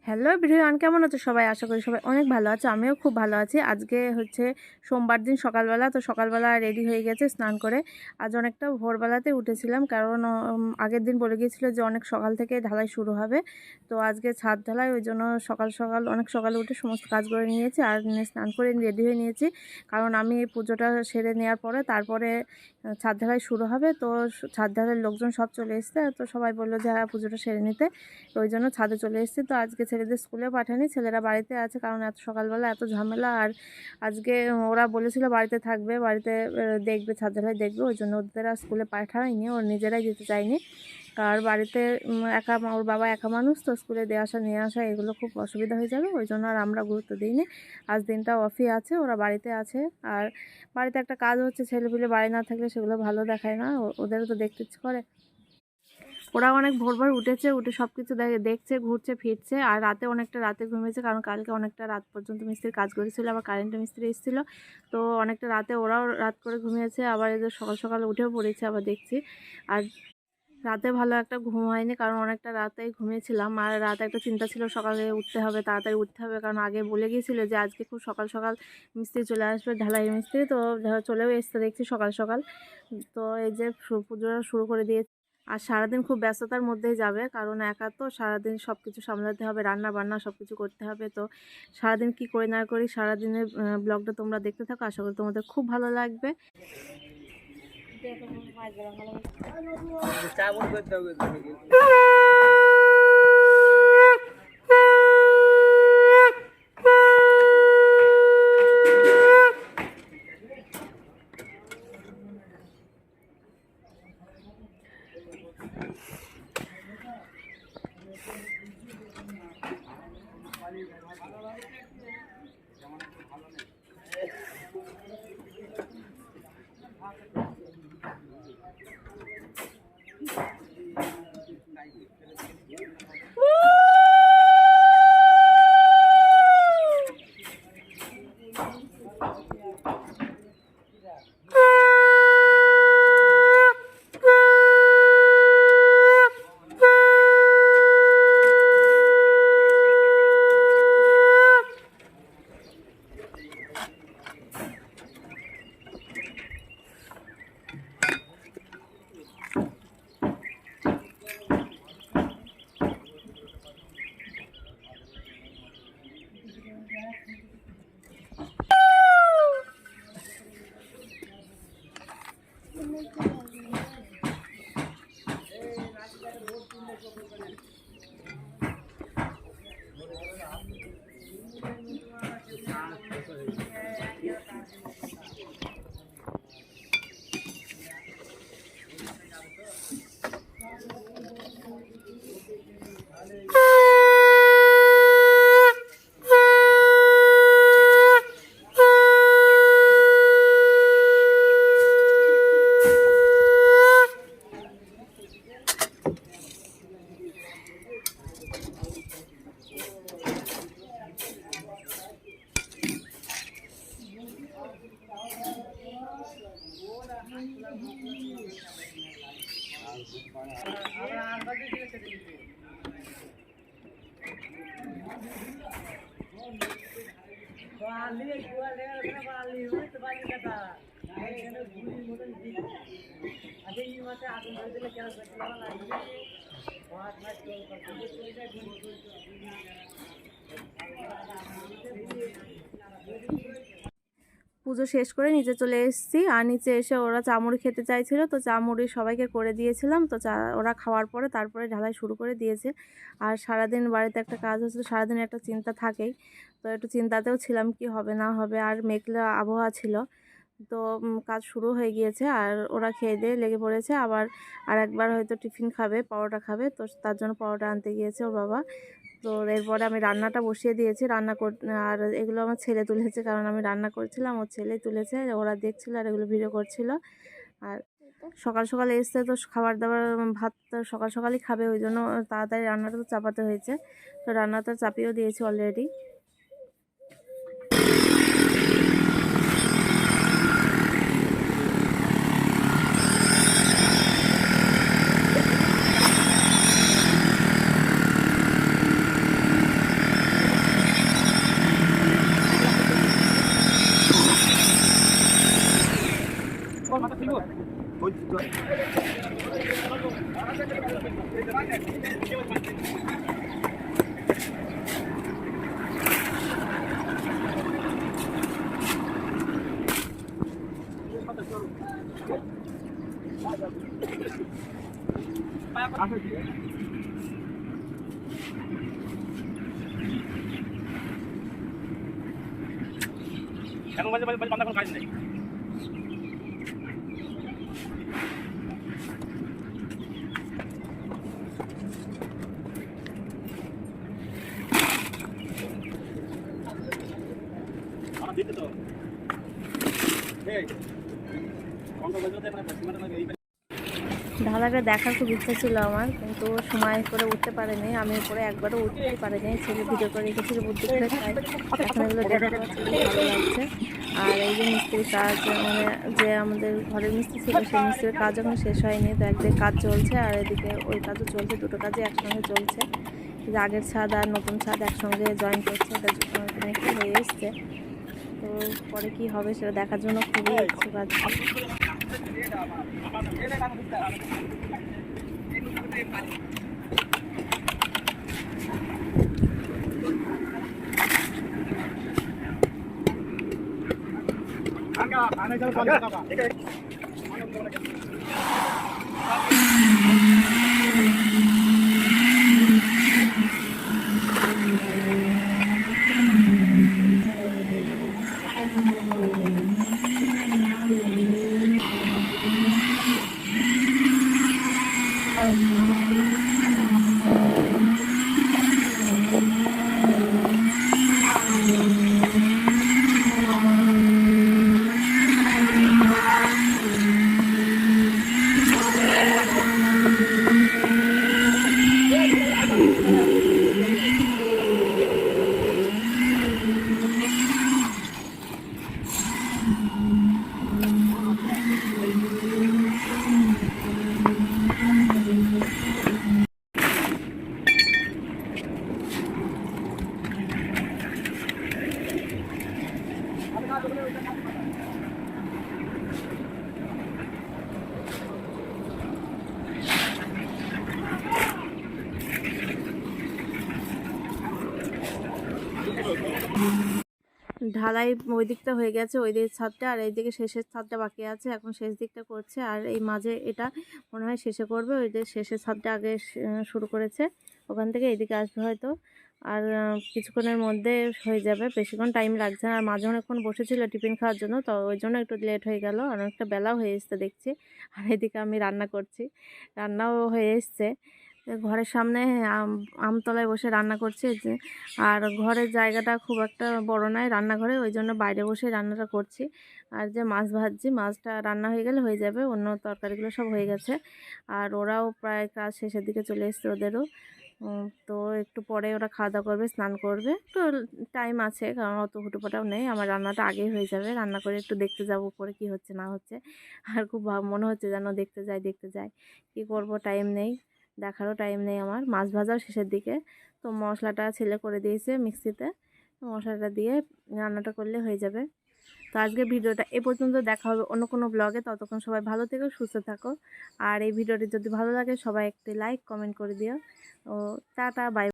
Hello everyone, কেমন আছো সবাই? আশা করি সবাই অনেক ভালো আছে। আমিও খুব ভালো আছি। আজকে হচ্ছে সোমবার দিন সকালবেলা, তো সকালবেলা রেডি হয়ে গেছে স্নান করে। আজ অনেকটা ভোরবেলাতে উঠেছিলাম, কারণ আগের দিন বলে গিয়েছিল যে অনেক সকাল থেকে ঢালাই শুরু হবে। তো আজকে ছাদ ঢালাই, ওই জন্য সকাল সকাল অনেক সকালে উঠে সমস্ত কাজ করে নিয়েছি আর স্নান করে রেডি হয়ে নিয়েছি। কারণ আমি এই পুজোটা সেরে নেওয়ার পরে তারপরে ছাদ ঢালাই শুরু হবে। তো ছাদ ঢালাইয়ের লোকজন সব চলে এসছে, তো সবাই বললো যে হ্যাঁ পুজোটা সেরে নিতে। তো ওই জন্য ছাদে চলে এসেছি। তো আজকে ছেলেদের স্কুলে পাঠায়নি, ছেলেরা বাড়িতে আছে, কারণ এত সকালবেলা এত ঝামেলা। আর আজকে ওরা বলেছিল বাড়িতে থাকবে, বাড়িতে দেখবে, ছাদ ঢালাই দেখবে, ওই জন্য ওদের আর স্কুলে পাঠায়নি, ওর নিজেরাই যেতে চায়নি। আর বাড়িতে একা, ওর বাবা একা মানুষ, তো স্কুলে দিয়ে আসা নিয়ে আসা এগুলো খুব অসুবিধা হয়ে যাবে, ওই জন্য আর আমরা গুরুত্ব দিইনি। আজ দিনটা অফই আছে, ওরা বাড়িতে আছে। আর বাড়িতে একটা কাজ হচ্ছে, ছেলেপিলে বাড়ি না থাকলে সেগুলো ভালো দেখায় না, ওদেরও তো দেখতে ইচ্ছে করে। ওরা অনেক ভোর ভোর উঠেছে, উঠে সব কিছু দেখছে, ঘুরছে ফিরছে। আর অনেকটা রাতে ঘুমিয়েছে, কারণ কালকে অনেকটা রাত পর্যন্ত মিস্ত্রির কাজ করেছিল, আবার কারেন্টের মিস্ত্রি এসেছিল। তো অনেকটা রাতে ওরাও রাত করে ঘুমিয়েছে, আবার এদের সকাল সকাল উঠেও পড়েছে আবার দেখছি। আর রাতে ভালো একটা ঘুম হয়নি, কারণ অনেকটা রাতেই ঘুমিয়েছিলাম। আর রাতে একটা চিন্তা ছিল, সকালে উঠতে হবে, তাড়াতাড়ি উঠতে হবে, কারণ আগে বলে গিয়েছিল যে আজকে খুব সকাল সকাল মিস্ত্রি চলে আসবে, ঢালাই মিস্ত্রি। তো চলেও এসছে দেখছি সকাল সকাল। তো এই যে পুজোটা শুরু করে দিয়েছে। আর সারাদিন খুব ব্যস্ততার মধ্যেই যাবে, কারণ একা তো সারাদিন সব কিছু সামলাতে হবে, রান্না বান্না সব কিছু করতে হবে। তো সারাদিন কি করি না করি, সারাদিনের ব্লগটা তোমরা দেখতে থাকো, আশা করি তোমাদের খুব ভালো লাগবে। পুজো শেষ করে নিচে চলে এসেছি। আর নিচে এসে ওরা চামড়ি খেতে চাইছিল, তো চামড়ি সবাইকে করে দিয়েছিলাম। তো ওরা খাওয়ার পরে তারপরে ঢালাই শুরু করে দিয়েছে। আর সারাদিন বাড়িতে একটা কাজ হচ্ছে, সারাদিন একটা চিন্তা থাকেই। তো একটু চিন্তাতেও ছিলাম কি হবে না হবে, আর মেঘলা আবহাওয়া ছিল। তো কাজ শুরু হয়ে গিয়েছে, আর ওরা খেয়ে দিয়ে লেগে পড়েছে। আর একবার হয়তো টিফিন খাবে, পরোটা খাবে, তো তার জন্য পরোটা আনতে গিয়েছে ওর বাবা। তো এরপরে আমি রান্নাটা বসিয়ে দিয়েছি, আর এগুলো আমার ছেলে তুলেছে, কারণ আমি রান্না করছিলাম, ওর ছেলেই তুলেছে, ওরা দেখছিল আর এগুলো ভিডিও করছিল। আর সকাল সকাল এসছে, তো খাবার দাবার ভাত তো সকাল সকালই খাবে, ওই জন্য তাড়াতাড়ি রান্নাটা তো চাপাতে হয়েছে। তো রান্নাটা চাপিয়েও দিয়েছি অলরেডি। এখন বাজে বান্দা কোনো কাজ নেই। আমার দিতে তো এই কোনটা বাজে মানে সীমাটা লাগে এই ঢালাটা দেখার খুব ইচ্ছা ছিল আমার, কিন্তু সময় করে উঠতে পারিনি। আমি উপরে একবারও উঠতে পারিনি, ছেলে ভিডিও করে রেখেছিল বুদ্ধি করে, তাই এখন এগুলো দেখতে পাচ্ছি, ভালো লাগছে। আর এই যে মিস্ত্রির কাজ, মানে যে আমাদের ঘরের মিস্ত্রি ছিল সেই মিস্ত্রির কাজ এখন শেষ হয়নি, তো একদিকে কাজ চলছে আর এদিকে ওই কাজও চলছে, দুটো কাজই একসঙ্গে চলছে। যে আগের ছাদ আর নতুন ছাদ একসঙ্গে জয়েন করছে, এটা অনেকটা হয়ে এসছে। তো পরে কি হবে সেটা দেখার জন্য খুবই ইচ্ছুক আছে। ঢালাই ওই দিকটা হয়ে গেছে, ওই দিকের ছাদটা, আর এইদিকে শেষের ছাদটা বাকি আছে, এখন শেষ দিকটা করছে। আর এই মাঝে এটা মনে হয় শেষে করবে, ওই যে শেষের ছাদটা আগে শুরু করেছে, ওখান থেকে এইদিকে আসবে হয়তো। আর কিছুক্ষণের মধ্যে হয়ে যাবে, বেশিক্ষণ টাইম লাগছে না। আর মাঝে অনেকক্ষণ বসেছিল টিফিন খাওয়ার জন্য, তো ওই জন্য একটু লেট হয়ে গেল, অনেকটা বেলাও হয়ে এসছে দেখছি। আর এদিকে আমি রান্না করছি, রান্নাও হয়ে এসছে। ঘরের সামনে আমতলায় বসে রান্না করছে যে, আর ঘরের জায়গাটা খুব একটা বড় নয় রান্নাঘরে, ওই জন্য বাইরে বসে রান্নাটা করছি। আর যে মাছ ভাজছি, মাছটা রান্না হয়ে গেলে হয়ে যাবে, অন্য তরকারিগুলো সব হয়ে গেছে। আর ওরাও প্রায় কাজ শেষের দিকে চলে এসছে ওদেরও। তো একটু পরে ওরা খাওয়া দাওয়া করবে, স্নান করবে, একটু টাইম আছে, কারণ অত হুটোপাটাও নেই। আমার রান্নাটা আগেই হয়ে যাবে, রান্না করে একটু দেখতে যাব উপরে কি হচ্ছে না হচ্ছে। আর খুব মনে হচ্ছে যেন দেখতে যাই কি করব, টাইম নেই, দেখারও টাইম নেই আমার। মাছ ভাজাও শেষের দিকে, তো মশলাটা ছেলে করে দিয়েছে মিক্সিতে, মশলাটা দিয়ে রান্নাটা করলে হয়ে যাবে। তো আজকে ভিডিওটা এ পর্যন্ত, দেখা হবে অন্য কোনো ব্লগে। ততক্ষণ সবাই ভালো থেকো, সুস্থ থাকো। আর এই ভিডিওটি যদি ভালো লাগে সবাই একটি লাইক কমেন্ট করে দিও। ও টাটা, বাই।